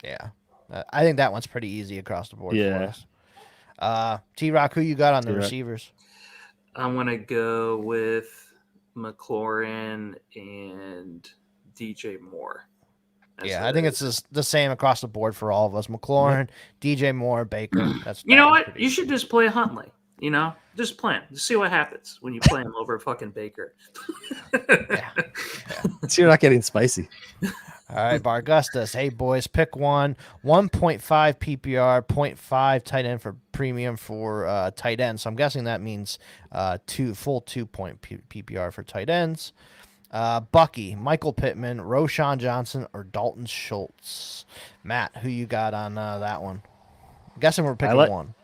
Yeah, I think that one's pretty easy across the board for us. T-Rock, who you got on the receivers? I'm going to go with McLaurin and DJ Moore. I think it's the same across the board for all of us. McLaurin, DJ Moore, Baker. You know what? You should just play Huntley. You know, just play him. Just see what happens when you play him over fucking Baker. Yeah. So you're not getting spicy. All right, Bargustus. Hey, boys, pick one. 1.5 PPR, 0.5 tight end for premium for tight end. So I'm guessing that means full 2 point PPR for tight ends. Bucky, Michael Pittman, Roshan Johnson, or Dalton Schultz. Matt, who you got on that one? I'm guessing we're picking one.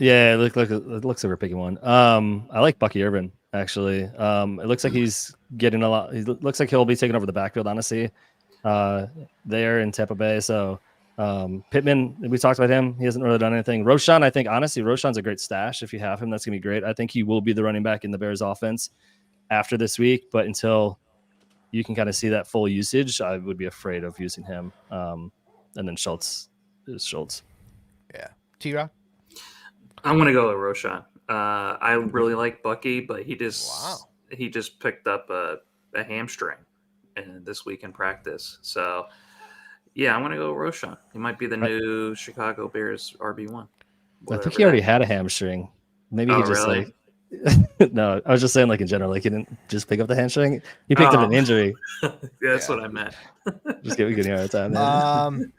Yeah, it looks like we're picking one. I like Bucky Irvin actually. It looks like he's getting a lot. He looks like he'll be taking over the backfield, honestly. There in Tampa Bay. So Pittman, we talked about him. He hasn't really done anything. Roshan, I think honestly, Roshan's a great stash. If you have him, that's gonna be great. I think he will be the running back in the Bears offense after this week. But until you can kind of see that full usage, I would be afraid of using him. And then Schultz is Schultz. Yeah. T-Rock? I'm gonna go with Roshan. I really like Bucky, but he just picked up a hamstring this week in practice. So yeah, I'm gonna go with Roshan. He might be the new Chicago Bears RB1. I think he already had a hamstring. Maybe he just really? No, I was just saying like in general, like he didn't just pick up the hamstring. He picked up an injury. That's what I meant. Just giving you a hard time. Man.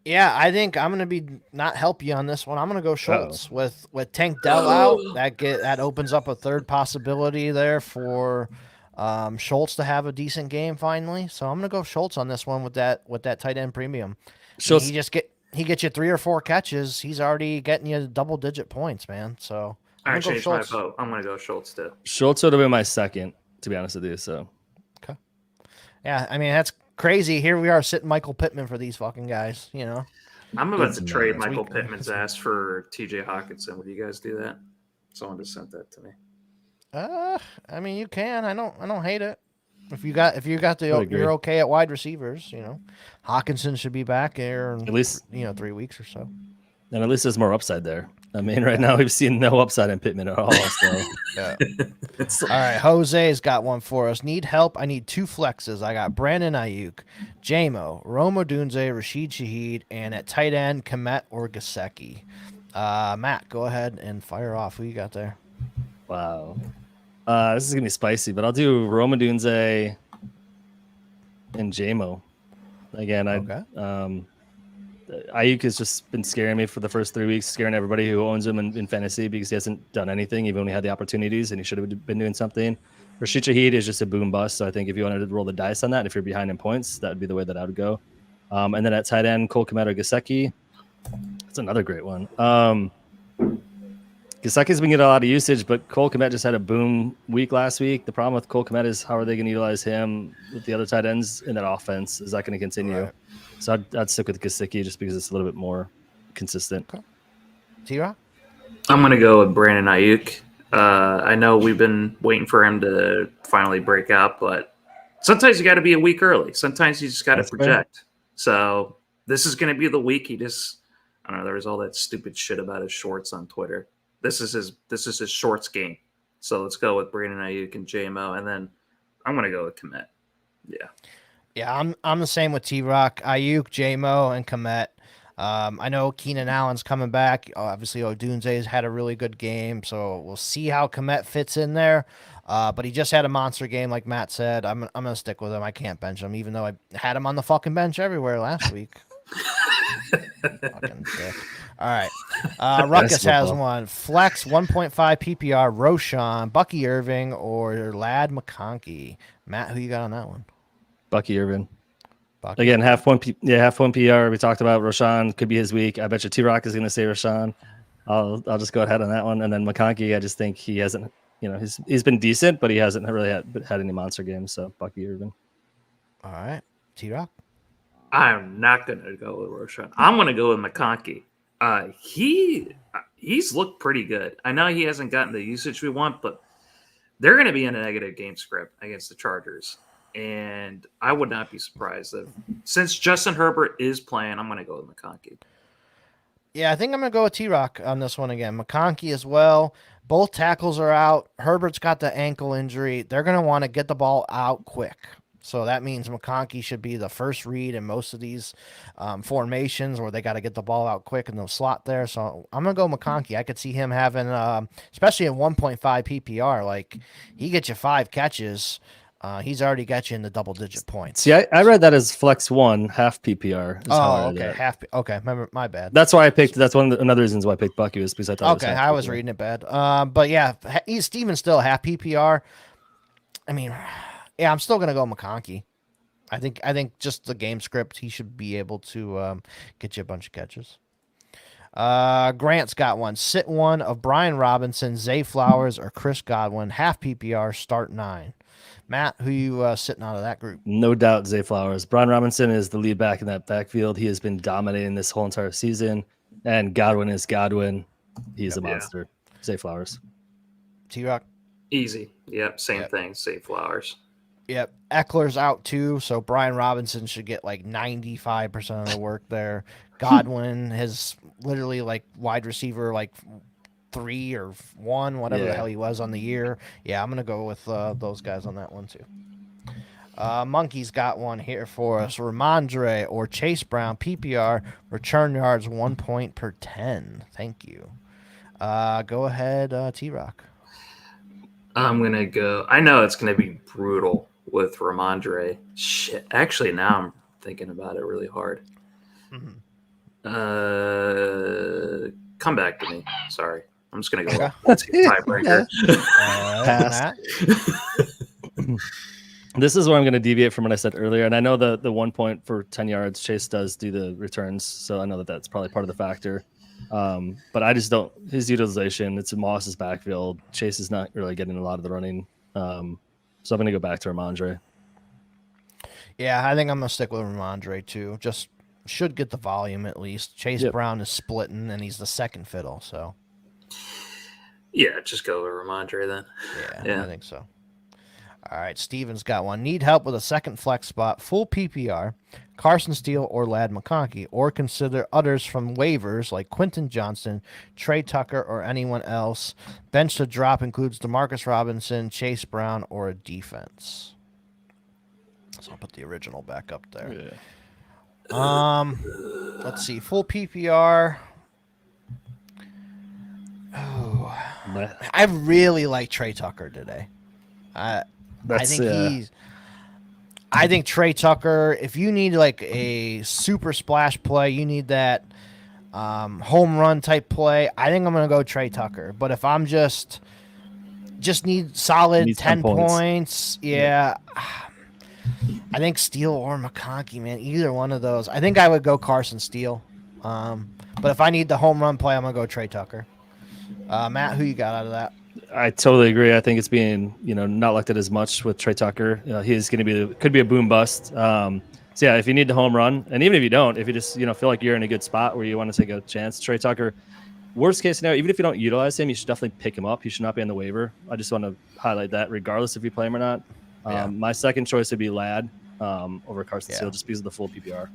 Yeah, I think I'm gonna be not help you on this one. I'm gonna go Schultz with Tank Dell out. That opens up a third possibility there for Schultz to have a decent game finally. So I'm gonna go Schultz on this one with that tight end premium. Schultz, he gets you 3 or 4 catches. He's already getting you double digit points, man. So I changed my vote. I'm gonna go Schultz too. Schultz would have been my second, to be honest with you. So okay, yeah, I mean that's crazy. Here we are sitting Michael Pittman for these fucking guys, you know. I'm about to trade Michael Pittman's ass for TJ Hawkinson. Would you guys do that? Someone just sent that to me. I mean you can. I don't hate it. If you got you're okay at wide receivers, you know. Hawkinson should be back there in, at least 3 weeks or so. And at least there's more upside there. I mean, right now we've seen no upside in Pittman at all. So. Yeah. All right, Jose's got one for us. Need help? I need 2 flexes. I got Brandon Ayuk, J-Mo, Rome Odunze, Rashid Shaheed, and at tight end, Komet or Gesicki. Matt, go ahead and fire off. Who you got there? Wow. This is going to be spicy, but I'll do Rome Odunze and J-Mo. Again, Ayuk has just been scaring me for the first 3 weeks, scaring everybody who owns him in fantasy because he hasn't done anything, even when he had the opportunities, and he should have been doing something. Rashid Shaheed is just a boom bust, so I think if you wanted to roll the dice on that, if you're behind in points, that would be the way that I would go. And then at tight end, Cole Kmet or Gesicki. That's another great one. Gesicki's been getting a lot of usage, but Cole Kmet just had a boom week last week. The problem with Cole Kmet is how are they going to utilize him with the other tight ends in that offense? Is that going to continue? Right. So I'd stick with Gesicki just because it's a little bit more consistent. Okay. T-Rock? I'm going to go with Brandon Ayuk. I know we've been waiting for him to finally break out, but sometimes you got to be a week early. Sometimes you just got to project. Fair. So this is going to be the week he just – I don't know. There was all that stupid shit about his shorts on Twitter. This is his shorts game. So let's go with Brandon Ayuk and JMO, and then I'm going to go with Komet. Yeah. Yeah, I'm the same with T-Rock, Ayuk, JMO, and Komet. I know Keenan Allen's coming back. Obviously, Odunze's had a really good game, so we'll see how Komet fits in there. But he just had a monster game, like Matt said. I'm gonna stick with him. I can't bench him, even though I had him on the fucking bench everywhere last week. Fucking dick. All right. Ruckus has one. Flex 1.5 PPR, Roshan, Bucky Irving, or Lad McConkey. Matt, who you got on that one? Bucky Irvin. Again, half one PR. We talked about Roshan. Could be his week. I bet you T-Rock is going to say Roshan. I'll just go ahead on that one. And then McConkey, I just think he hasn't, he's been decent, but he hasn't really had any monster games. So Bucky Irvin. All right. T-Rock? I'm not going to go with Roshan. I'm going to go with McConkey. He's looked pretty good. I know he hasn't gotten the usage we want, but they're going to be in a negative game script against the Chargers. And I would not be surprised if, since Justin Herbert is playing, I'm going to go with McConkey. Yeah, I think I'm going to go with T-Rock on this one again. McConkey as well. Both tackles are out. Herbert's got the ankle injury. They're going to want to get the ball out quick. So that means McConkey should be the first read in most of these formations where they got to get the ball out quick in the slot there. So I'm going to go McConkey. I could see him having, especially in 1.5 PPR, like he gets you 5 catches. He's already got you in the double-digit points. See, I read that as flex 1, half PPR. Oh, okay. Okay. My bad. That's why I picked. That's another reasons why I picked Bucky was because I thought. Okay, I was reading it bad. But yeah, he's Steven's still half PPR. I mean, yeah, I'm still gonna go McConkey. I think just the game script, he should be able to get you a bunch of catches. Grant's got one. Sit one of Brian Robinson, Zay Flowers, or Chris Godwin. Half PPR, start 9. Matt, who you sitting out of that group? No doubt, Zay Flowers. Brian Robinson is the lead back in that backfield. He has been dominating this whole entire season. And Godwin is Godwin. He's a monster. Zay Flowers. T-Rock? Easy. Yep, same thing. Zay Flowers. Yep. Eckler's out too, so Brian Robinson should get like 95% of the work there. Godwin has literally like wide receiver like 3 or 1, whatever the hell he was on the year. Yeah, I'm going to go with those guys on that one too. Monkey's got one here for us. Ramondre or Chase Brown, PPR, return yards 1 point per 10. Thank you. Go ahead, T-Rock. I'm going to go. I know it's going to be brutal with Ramondre. Shit. Actually, now I'm thinking about it really hard. Mm-hmm. Come back to me. Sorry. I'm just going to go tiebreaker. Matt? This is where I'm going to deviate from what I said earlier. And I know the 1 point for 10 yards, Chase does do the returns. So I know that's probably part of the factor. But I just don't, his utilization, it's Moss's backfield. Chase is not really getting a lot of the running. So I'm going to go back to Ramondre. Yeah, I think I'm going to stick with Ramondre too. Just should get the volume at least. Chase Brown is splitting and he's the second fiddle. So yeah, just go with Ramondre then. Yeah, I think so. All right, Steven's got one. Need help with a second flex spot, full PPR, Carson Steele or Lad McConkey, or consider others from waivers like Quentin Johnston, Trey Tucker, or anyone else. Bench to drop includes DeMarcus Robinson, Chase Brown, or a defense. So I'll put the original back up there. Yeah. Let's see, full PPR. Oh, I really like Trey Tucker today. I think Trey Tucker, if you need like a super splash play, you need that home run type play, I think I'm going to go Trey Tucker. But if I'm just need solid 10 points, I think Steele or McConkey, man, either one of those. I think I would go Carson Steele. But if I need the home run play, I'm going to go Trey Tucker. Matt, who you got out of that? I totally agree. I think it's being, not looked at as much with Trey Tucker. He's going to could be a boom bust. So yeah, if you need the home run, and even if you don't, if you just, feel like you're in a good spot where you want to take a chance, Trey Tucker, worst case scenario, even if you don't utilize him, you should definitely pick him up. He should not be on the waiver. I just want to highlight that regardless if you play him or not. My second choice would be Ladd over Carson Steele just because of the full PPR.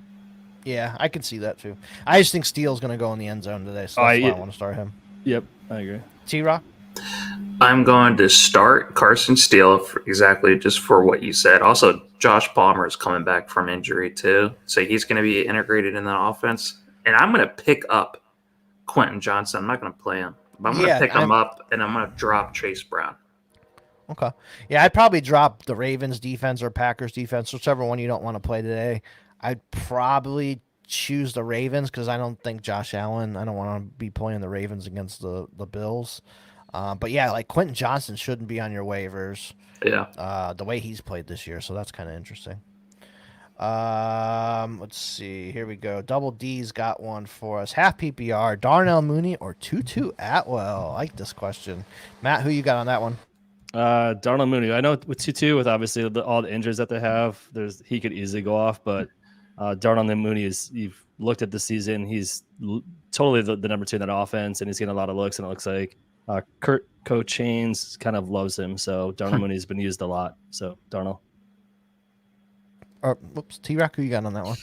Yeah, I can see that too. I just think Steele's going to go in the end zone today, so that's why I want to start him. Yep, I agree. T-Rock? I'm going to start Carson Steele exactly just for what you said. Also, Josh Palmer is coming back from injury too, so he's going to be integrated in the offense. And I'm going to pick up Quentin Johnston. I'm not going to play him, but I'm going to pick him up, and I'm going to drop Chase Brown. Okay. Yeah, I'd probably drop the Ravens defense or Packers defense, whichever one you don't want to play today. I'd probably choose the Ravens because I don't think Josh Allen, I don't want to be playing the Ravens against the Bills. But yeah, like Quentin Johnston shouldn't be on your waivers. Yeah. The way he's played this year, so that's kind of interesting. Let's see. Here we go. Double D's got one for us. Half PPR, Darnell Mooney or Tutu Atwell? I like this question. Matt, who you got on that one? Darnell Mooney. I know with Tutu, with obviously all the injuries that they have, he could easily go off, but Darnell Mooney you've looked at the season, he's totally the number 2 in that offense, and he's getting a lot of looks, and it looks like Kurt Cochains kind of loves him, so Darnell Mooney's been used a lot. So Darnell. Whoops, T-Rock, who you got on that one?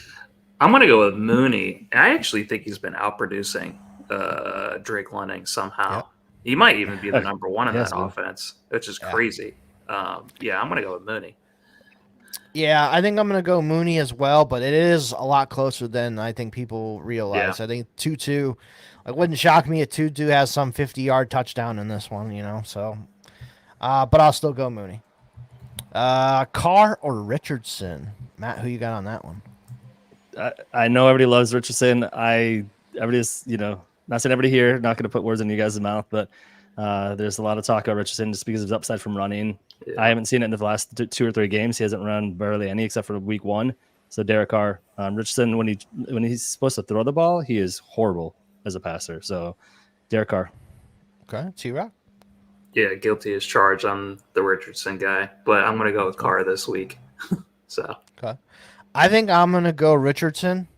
I'm going to go with Mooney. I actually think he's been outproducing Drake London somehow. Yep. He might even be the number 1 in that offense, which is crazy. I'm going to go with Mooney. Yeah, I think I'm going to go Mooney as well, but it is a lot closer than I think people realize. Yeah. I think 2-2. It wouldn't shock me if 2-2 has some 50-yard touchdown in this one, so. But I'll still go Mooney. Carr or Richardson? Matt, who you got on that one? I know everybody loves Richardson. Everybody's, not saying everybody here, not going to put words in you guys' mouth, but there's a lot of talk about Richardson just because of his upside from running. Yeah. I haven't seen it in the last 2 or 3 games. He hasn't run barely any except for week 1. So Derek Carr, Richardson, when he's supposed to throw the ball, he is horrible as a passer. So Derek Carr. Okay, T-Rock. Yeah, guilty as charged. I'm the Richardson guy, but I'm going to go with Carr this week. So Okay. I think I'm going to go Richardson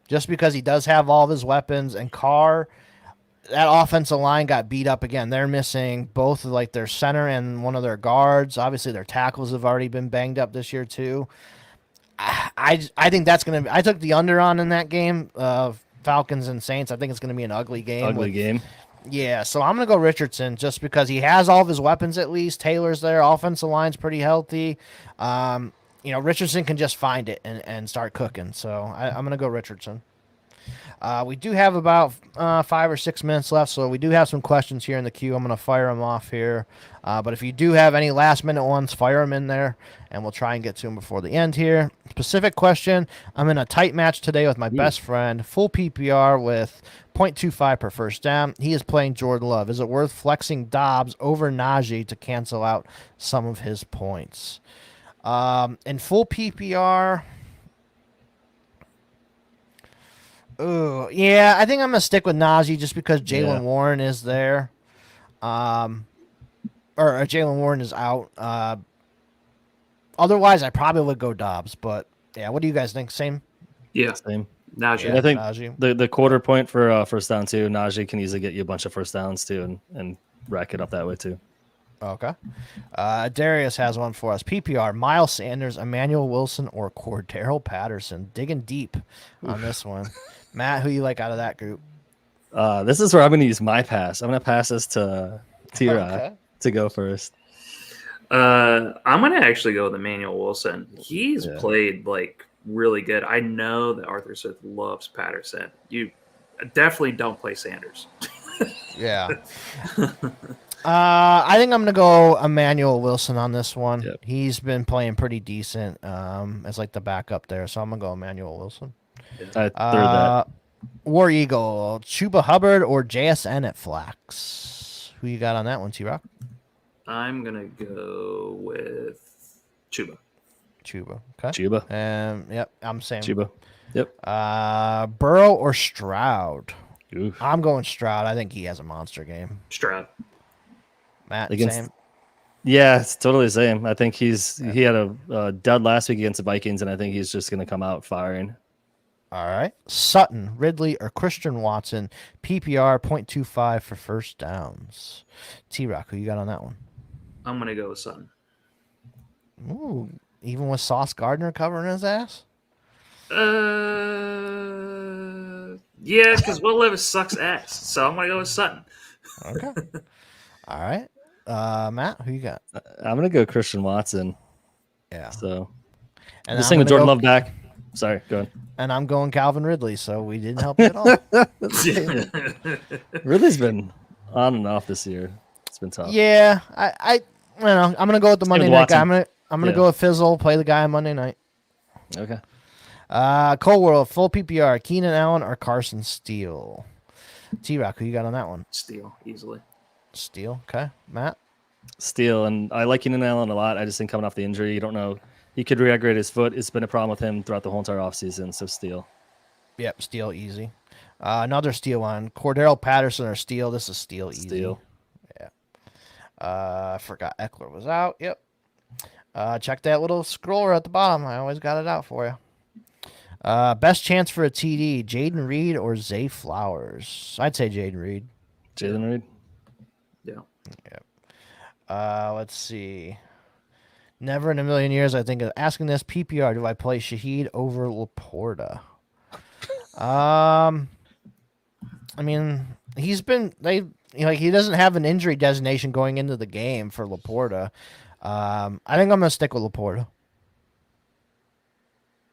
just because he does have all of his weapons, and Carr, that offensive line got beat up again. They're missing both like their center and one of their guards. Obviously, their tackles have already been banged up this year too. I think that's going to be – I took the under on in that game, Falcons and Saints. I think it's going to be an ugly game. Game. Yeah, so I'm going to go Richardson just because he has all of his weapons at least. Taylor's there. Offensive line's pretty healthy. Richardson can just find it and start cooking. So I'm going to go Richardson. We do have about 5 or 6 minutes left, so we do have some questions here in the queue. I'm going to fire them off here. But if you do have any last-minute ones, fire them in there, and we'll try and get to them before the end here. Specific question, I'm in a tight match today with my best friend, full PPR with 0.25 per first down. He is playing Jordan Love. Is it worth flexing Dobbs over Najee to cancel out some of his points? In full PPR... Oh, yeah, I think I'm going to stick with Najee just because Jalen Warren is there. Or Jalen Warren is out. Otherwise, I probably would go Dobbs. But, yeah, what do you guys think? Same? yeah, Same. Najee. Yeah. I think Najee. the quarter point for first down, too. Najee can easily get you a bunch of first downs, too, and rack it up that way, too. Okay. Darius has one for us. PPR, Miles Sanders, Emmanuel Wilson, or Cordero Patterson. Digging deep on this one. Matt, who you like out of that group? This is where I'm going to use my pass. I'm going to pass this to T-Rock to go first. I'm going to actually go with Emmanuel Wilson. He's played like really good. I know that Arthur Smith loves Patterson. You definitely don't play Sanders. Yeah. I think I'm going to go Emmanuel Wilson on this one. Yep. He's been playing pretty decent as like the backup there, so I'm going to go Emmanuel Wilson. I third that. War Eagle, Chuba Hubbard or JSN at Flax? Who you got on that one, T-Rock? I'm going to go with Chuba. Chuba. Okay. Chuba. Yep, I'm saying Chuba. Yep. Burrow or Stroud? Oof. I'm going Stroud. I think he has a monster game. Stroud. Matt, Against- same? Yeah, it's totally the same. I think he had a dud last week against the Vikings, and I think he's just going to come out firing. All right. Sutton, Ridley, or Christian Watson, PPR 0.25 for first downs. T-Rock, who you got on that one? I'm going to go with Sutton. Ooh, even with Sauce Gardner covering his ass? Yeah, because Will Levis sucks ass. So I'm going to go with Sutton. Okay. All right. Matt, who you got? I'm going to go Christian Watson. Yeah. So And this I'm thing with gonna Jordan go- Love back. Sorry, go ahead. And I'm going Calvin Ridley, so we didn't help you at all. Ridley's been on and off this year. It's been tough. Yeah, I don't know. I'm gonna go with the Monday night guy. Watson. I'm gonna go with Fizzle, play the guy on Monday night. Okay. Cold World, full PPR, Keenan Allen or Carson Steele? T-Rock, who you got on that one? Steal, easily. Steele, okay. Matt? Steele, and I like Keenan Allen a lot. I just think coming off the injury, you don't know. He could re-aggravate his foot. It's been a problem with him throughout the whole entire offseason, so Steele. Yep, Steele, easy. Another Steele one. Cordero Patterson or Steele? This is Steele, easy. Steele. Yeah. I forgot Eckler was out. Yep. Check that little scroller at the bottom. I always got it out for you. Best chance for a TD, Jaden Reed or Zay Flowers? I'd say Jaden Reed. Jalen Reed. Yeah. Let's see. Never in a million years, I think, of asking this PPR, do I play Shaheed over Laporta? I mean, he doesn't have an injury designation going into the game for Laporta. I think I'm going to stick with Laporta.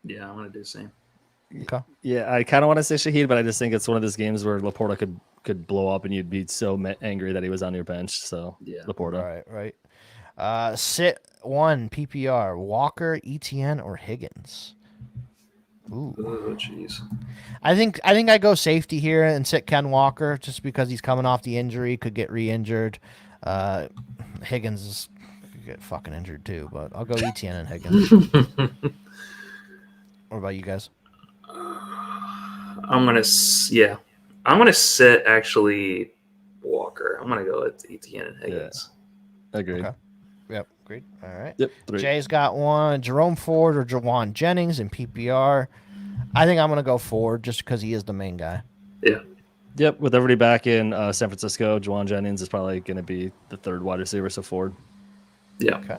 Yeah, I'm gonna do the same. Okay. Yeah, I kind of want to say Shaheed, but I just think it's one of those games where Laporta could blow up and you'd be so angry that he was on your bench. So Yeah. Laporta. Right. Sit 1 PPR, Walker, ETN, or Higgins. Ooh. Oh, jeez. I think I go safety here and sit Ken Walker just because he's coming off the injury, could get re-injured. Higgins could get fucking injured too, but I'll go ETN and Higgins. What about you guys? I'm gonna sit actually Walker. I'm gonna go with ETN and Higgins. Yeah. Agreed. Okay. Yep, agreed. All right. Yep. 3. Jay's got one. Jerome Ford or Jawan Jennings in PPR. I think I'm gonna go Ford just because he is the main guy. Yeah. Yep. With everybody back in San Francisco, Juwan Jennings is probably going to be the third wide receiver, so Ford. Yeah. Okay.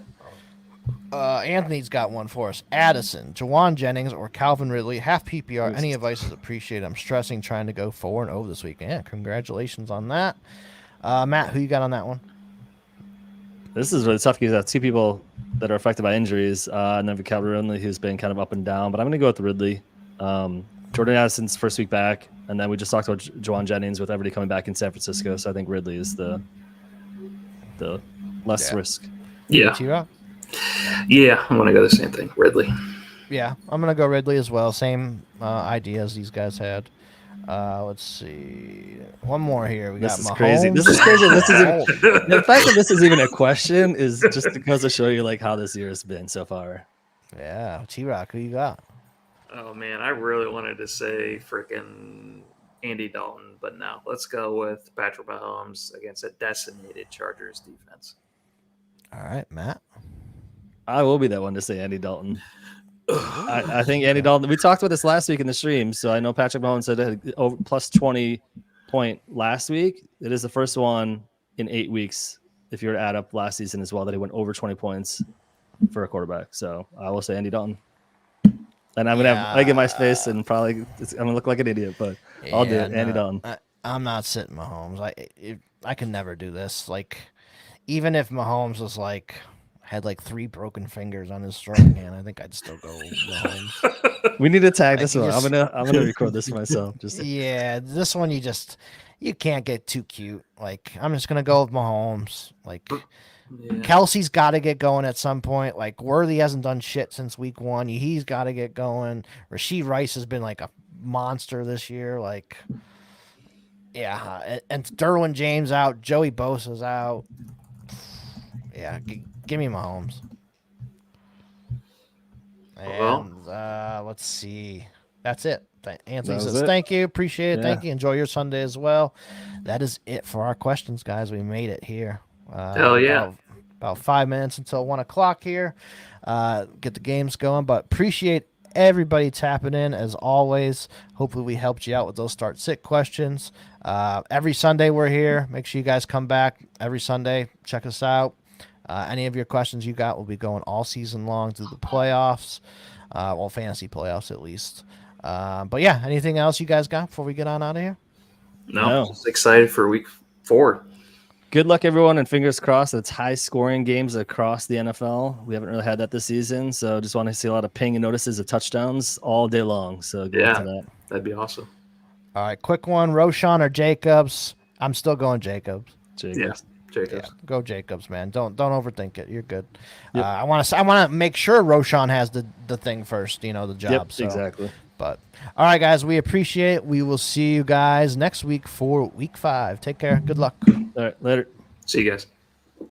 Anthony's got one for us. Addison, Jawan Jennings, or Calvin Ridley. Half PPR. Any advice is appreciated. I'm stressing trying to go 4-0 this week. Yeah, congratulations on that. Matt, who you got on that one? This is really tough because I have 2 people that are affected by injuries, and then Calvin Ridley, who's been kind of up and down. But I'm going to go with Ridley. Jordan Addison's first week back, and then we just talked about Jawan Jennings with everybody coming back in San Francisco. So I think Ridley is the less risk. Yeah. T-Rock? Yeah, I'm gonna go the same thing. Ridley. Yeah, I'm gonna go Ridley as well. Same idea as these guys had. Let's see. One more here. We got This is Mahomes. crazy. This is crazy. This is even, the fact that this is even a question is just because to show you like how this year has been so far. Yeah, T-Rock, who you got? Oh man, I really wanted to say freaking Andy Dalton, but no. Let's go with Patrick Mahomes against a decimated Chargers defense. All right, Matt. I will be that one to say Andy Dalton. I think Andy Dalton. We talked about this last week in the stream, so I know Patrick Mahomes said over plus 20 point last week. It is the first one in 8 weeks, if you were to add up last season as well, that he went over 20 points for a quarterback. So I will say Andy Dalton. And I'm gonna have egg in my face and probably I'm gonna look like an idiot, but I'll do it. Andy Dalton. I'm not sitting Mahomes. I can never do this. Like, even if Mahomes was had 3 broken fingers on his throwing hand, I think I'd still go Mahomes. We need to tag this one. I'm gonna record this myself. Yeah, this one you can't get too cute. I'm just gonna go with Mahomes. Kelsey's got to get going at some point. Worthy hasn't done shit since week 1. He's got to get going. Rashee Rice has been a monster this year. Yeah, and Derwin James out. Joey Bosa's out. Yeah, give me Mahomes. And let's see. That's it. Anthony says, thank you. Appreciate it. Yeah. Thank you. Enjoy your Sunday as well. That is it for our questions, guys. We made it here. Hell yeah. About 5 minutes until 1 o'clock here. Get the games going, but appreciate everybody tapping in as always. Hopefully we helped you out with those start-sit questions. Every Sunday we're here. Make sure you guys come back every Sunday. Check us out. Any of your questions you got will be going all season long through the playoffs. Well, fantasy playoffs at least. But yeah, anything else you guys got before we get on out of here? No. Just excited for week 4. Good luck, everyone, and fingers crossed. It's high-scoring games across the NFL. We haven't really had that this season, so just want to see a lot of ping and notices of touchdowns all day long. So good luck to that. That'd be awesome. All right, quick one: Roshan or Jacobs? I'm still going Jacobs. Yeah, Jacobs. Yeah, go Jacobs, man. Don't overthink it. You're good. Yep. I want to make sure Roshan has the thing first. The job. Yep, so. exactly. But all right, guys, we appreciate it. We will see you guys next week for week 5. Take care. Good luck. All right, later. See you guys.